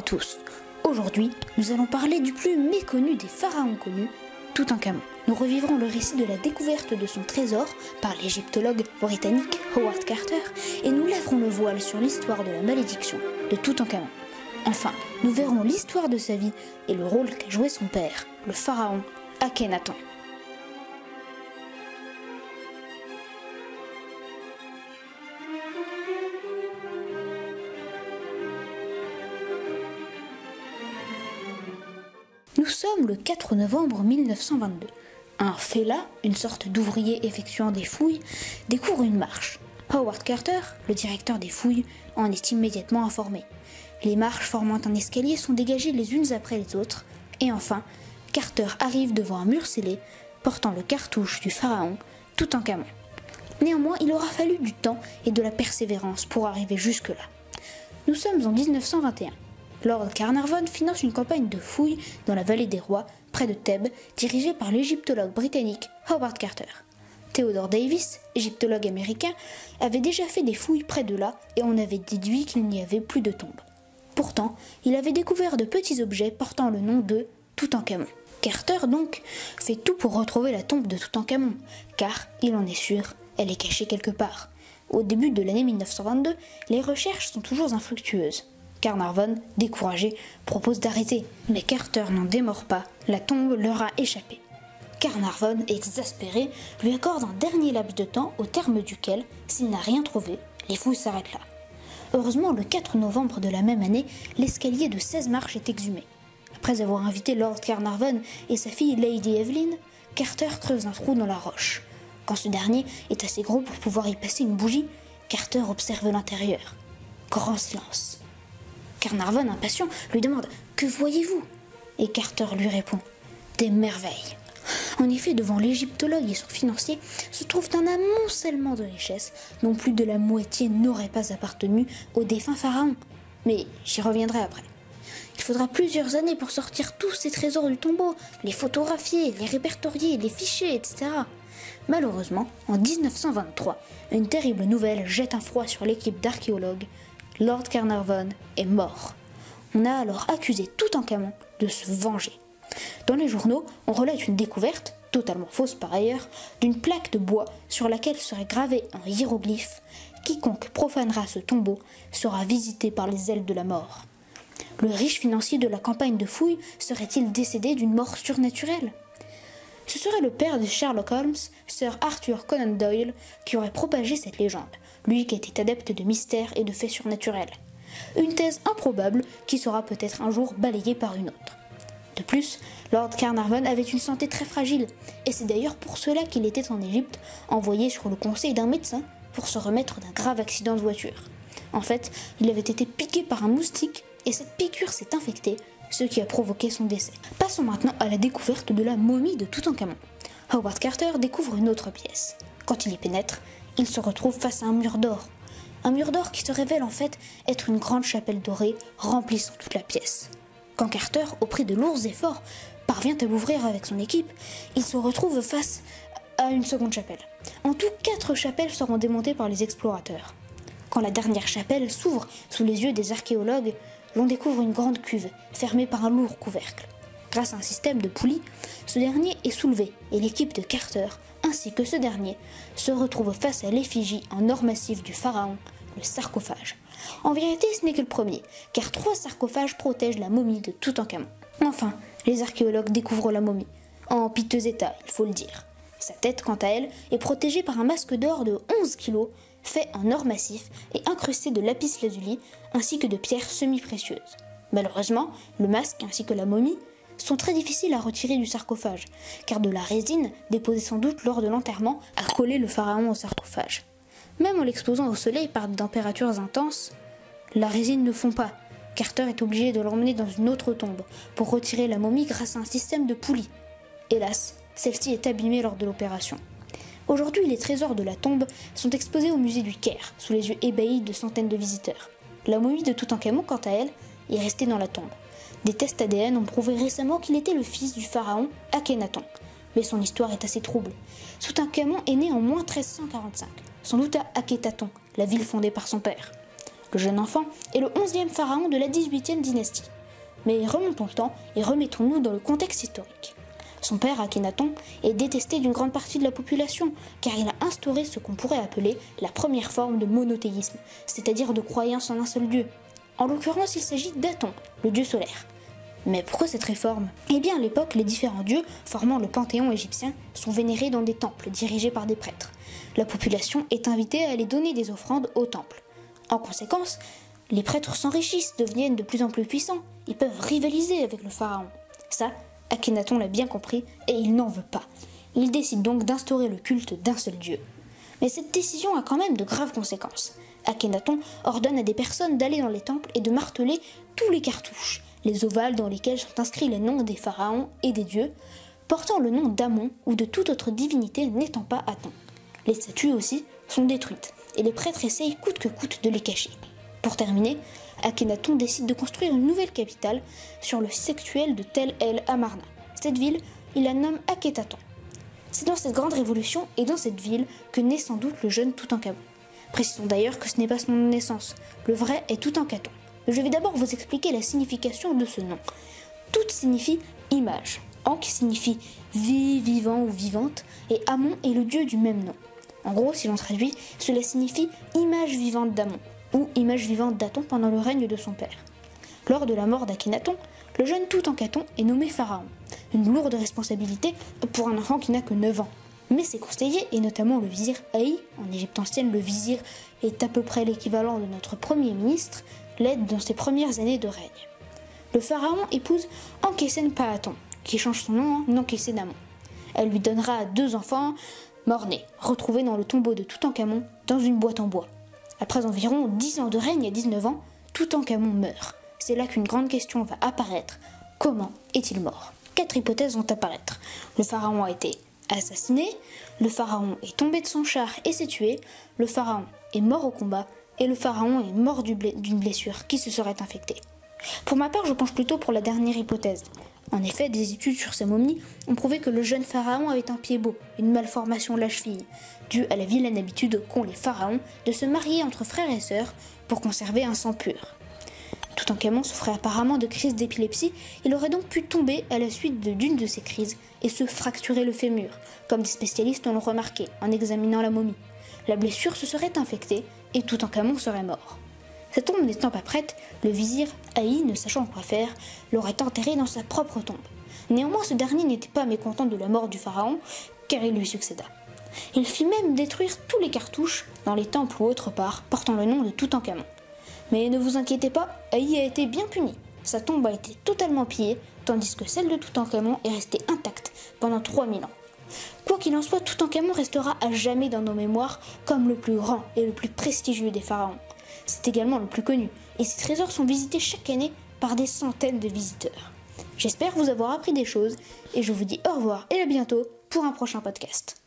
tous. Aujourd'hui, nous allons parler du plus méconnu des pharaons connus, Toutankhamon. Nous revivrons le récit de la découverte de son trésor par l'égyptologue britannique Howard Carter et nous lèverons le voile sur l'histoire de la malédiction de Toutankhamon. Enfin, nous verrons l'histoire de sa vie et le rôle qu'a joué son père, le pharaon Akhenaton. Nous sommes le 4 novembre 1922. Un fellah, une sorte d'ouvrier effectuant des fouilles, découvre une marche. Howard Carter, le directeur des fouilles, en est immédiatement informé. Les marches formant un escalier sont dégagées les unes après les autres, et enfin, Carter arrive devant un mur scellé, portant le cartouche du pharaon Toutankhamon. Néanmoins, il aura fallu du temps et de la persévérance pour arriver jusque-là. Nous sommes en 1921. Lord Carnarvon finance une campagne de fouilles dans la vallée des rois, près de Thèbes, dirigée par l'égyptologue britannique Howard Carter. Theodore Davis, égyptologue américain, avait déjà fait des fouilles près de là et on avait déduit qu'il n'y avait plus de tombes. Pourtant, il avait découvert de petits objets portant le nom de Toutankhamon. Carter, donc, fait tout pour retrouver la tombe de Toutankhamon, car, il en est sûr, elle est cachée quelque part. Au début de l'année 1922, les recherches sont toujours infructueuses. Carnarvon, découragé, propose d'arrêter, mais Carter n'en démord pas, la tombe leur a échappé. Carnarvon, exaspéré, lui accorde un dernier laps de temps au terme duquel, s'il n'a rien trouvé, les fouilles s'arrêtent là. Heureusement, le 4 novembre de la même année, l'escalier de 16 marches est exhumé. Après avoir invité Lord Carnarvon et sa fille Lady Evelyn, Carter creuse un trou dans la roche. Quand ce dernier est assez gros pour pouvoir y passer une bougie, Carter observe l'intérieur. Grand silence. Carnarvon, impatient, lui demande « Que voyez-vous » Et Carter lui répond « Des merveilles ». En effet, devant l'égyptologue et son financier se trouve un amoncellement de richesses dont plus de la moitié n'aurait pas appartenu au défunt pharaon. Mais j'y reviendrai après. Il faudra plusieurs années pour sortir tous ces trésors du tombeau, les photographier, les répertorier, les ficher, etc. Malheureusement, en 1923, une terrible nouvelle jette un froid sur l'équipe d'archéologues. Lord Carnarvon est mort. On a alors accusé Toutankhamon de se venger. Dans les journaux, on relate une découverte, totalement fausse par ailleurs, d'une plaque de bois sur laquelle serait gravé un hiéroglyphe « Quiconque profanera ce tombeau sera visité par les ailes de la mort ». Le riche financier de la campagne de fouilles serait-il décédé d'une mort surnaturelle ? Ce serait le père de Sherlock Holmes, Sir Arthur Conan Doyle, qui aurait propagé cette légende, lui qui était adepte de mystères et de faits surnaturels. Une thèse improbable qui sera peut-être un jour balayée par une autre. De plus, Lord Carnarvon avait une santé très fragile, et c'est d'ailleurs pour cela qu'il était en Égypte, envoyé sur le conseil d'un médecin pour se remettre d'un grave accident de voiture. En fait, il avait été piqué par un moustique, et cette piqûre s'est infectée, ce qui a provoqué son décès. Passons maintenant à la découverte de la momie de Toutankhamon. Howard Carter découvre une autre pièce. Quand il y pénètre, il se retrouve face à un mur d'or. Un mur d'or qui se révèle en fait être une grande chapelle dorée remplissant toute la pièce. Quand Carter, au prix de lourds efforts, parvient à l'ouvrir avec son équipe, il se retrouve face à une seconde chapelle. En tout, 4 chapelles seront démontées par les explorateurs. Quand la dernière chapelle s'ouvre sous les yeux des archéologues, l'on découvre une grande cuve, fermée par un lourd couvercle. Grâce à un système de poulies, ce dernier est soulevé et l'équipe de Carter, ainsi que ce dernier, se retrouve face à l'effigie en or massif du pharaon, le sarcophage. En vérité, ce n'est que le premier, car 3 sarcophages protègent la momie de Toutankhamon. Enfin, les archéologues découvrent la momie, en piteux état, il faut le dire. Sa tête, quant à elle, est protégée par un masque d'or de 11 kg, fait en or massif et incrusté de lapis-lazuli, ainsi que de pierres semi-précieuses. Malheureusement, le masque ainsi que la momie sont très difficiles à retirer du sarcophage, car de la résine, déposée sans doute lors de l'enterrement, a collé le pharaon au sarcophage. Même en l'exposant au soleil par des températures intenses, la résine ne fond pas. Carter est obligé de l'emmener dans une autre tombe pour retirer la momie grâce à un système de poulies. Hélas, celle-ci est abîmée lors de l'opération. Aujourd'hui, les trésors de la tombe sont exposés au musée du Caire, sous les yeux ébahis de centaines de visiteurs. La momie de Toutankhamon, quant à elle, est restée dans la tombe. Des tests ADN ont prouvé récemment qu'il était le fils du pharaon Akhenaton. Mais son histoire est assez trouble. Toutankhamon est né en moins 1345, sans doute à Akhetaton, la ville fondée par son père. Le jeune enfant est le 11e pharaon de la 18e dynastie. Mais remontons le temps et remettons-nous dans le contexte historique. Son père, Akhenaton, est détesté d'une grande partie de la population, car il a instauré ce qu'on pourrait appeler la première forme de monothéisme, c'est-à-dire de croyance en un seul dieu. En l'occurrence, il s'agit d'Aton, le dieu solaire. Mais pourquoi cette réforme? Eh bien, à l'époque, les différents dieux formant le panthéon égyptien sont vénérés dans des temples dirigés par des prêtres. La population est invitée à aller donner des offrandes au temple. En conséquence, les prêtres s'enrichissent, deviennent de plus en plus puissants. Ils peuvent rivaliser avec le pharaon. Ça, Akhenaton l'a bien compris et il n'en veut pas. Il décide donc d'instaurer le culte d'un seul dieu. Mais cette décision a quand même de graves conséquences. Akhenaton ordonne à des personnes d'aller dans les temples et de marteler tous les cartouches, les ovales dans lesquels sont inscrits les noms des pharaons et des dieux, portant le nom d'Amon ou de toute autre divinité n'étant pas Aton. Les statues aussi sont détruites et les prêtres essayent coûte que coûte de les cacher. Pour terminer, Akhenaton décide de construire une nouvelle capitale sur le site actuel de Tel El Amarna. Cette ville, il la nomme Akhetaton. C'est dans cette grande révolution et dans cette ville que naît sans doute le jeune Toutankhamon. Précisons d'ailleurs que ce n'est pas son nom de naissance, le vrai est Toutankhaton. Je vais d'abord vous expliquer la signification de ce nom. Tout signifie image. Ankh signifie vie, vivant ou vivante, et Amon est le dieu du même nom. En gros, si l'on traduit, cela signifie image vivante d'Amon, ou image vivante d'Aton pendant le règne de son père. Lors de la mort d'Akhenaton, le jeune Toutankhaton est nommé pharaon, une lourde responsabilité pour un enfant qui n'a que 9 ans. Mais ses conseillers, et notamment le vizir Haï, en Égypte ancienne le vizir est à peu près l'équivalent de notre premier ministre, l'aident dans ses premières années de règne. Le pharaon épouse Ankhésen-Pahaton, qui change son nom en Ankhésénamon. Elle lui donnera 2 enfants morts-nés, retrouvés dans le tombeau de Toutankhamon dans une boîte en bois. Après environ 10 ans de règne à 19 ans, Toutankhamon meurt. C'est là qu'une grande question va apparaître. Comment est-il mort? 4 hypothèses vont apparaître. Le pharaon a été assassiné, le pharaon est tombé de son char et s'est tué, le pharaon est mort au combat, et le pharaon est mort d'une blessure qui se serait infectée. Pour ma part, je penche plutôt pour la dernière hypothèse. En effet, des études sur sa momie ont prouvé que le jeune pharaon avait un pied beau, une malformation de la cheville, due à la vilaine habitude qu'ont les pharaons de se marier entre frères et sœurs pour conserver un sang pur. Toutankhamon souffrait apparemment de crises d'épilepsie, il aurait donc pu tomber à la suite d'une de ces crises et se fracturer le fémur, comme des spécialistes l'ont remarqué en examinant la momie. La blessure se serait infectée et Toutankhamon serait mort. Sa tombe n'étant pas prête, le vizir Haï, ne sachant quoi faire, l'aurait enterré dans sa propre tombe. Néanmoins, ce dernier n'était pas mécontent de la mort du pharaon, car il lui succéda. Il fit même détruire tous les cartouches dans les temples ou autre part portant le nom de Toutankhamon. Mais ne vous inquiétez pas, Haï a été bien puni. Sa tombe a été totalement pillée, tandis que celle de Toutankhamon est restée intacte pendant 3000 ans. Quoi qu'il en soit, Toutankhamon restera à jamais dans nos mémoires comme le plus grand et le plus prestigieux des pharaons. C'est également le plus connu, et ses trésors sont visités chaque année par des centaines de visiteurs. J'espère vous avoir appris des choses, et je vous dis au revoir et à bientôt pour un prochain podcast.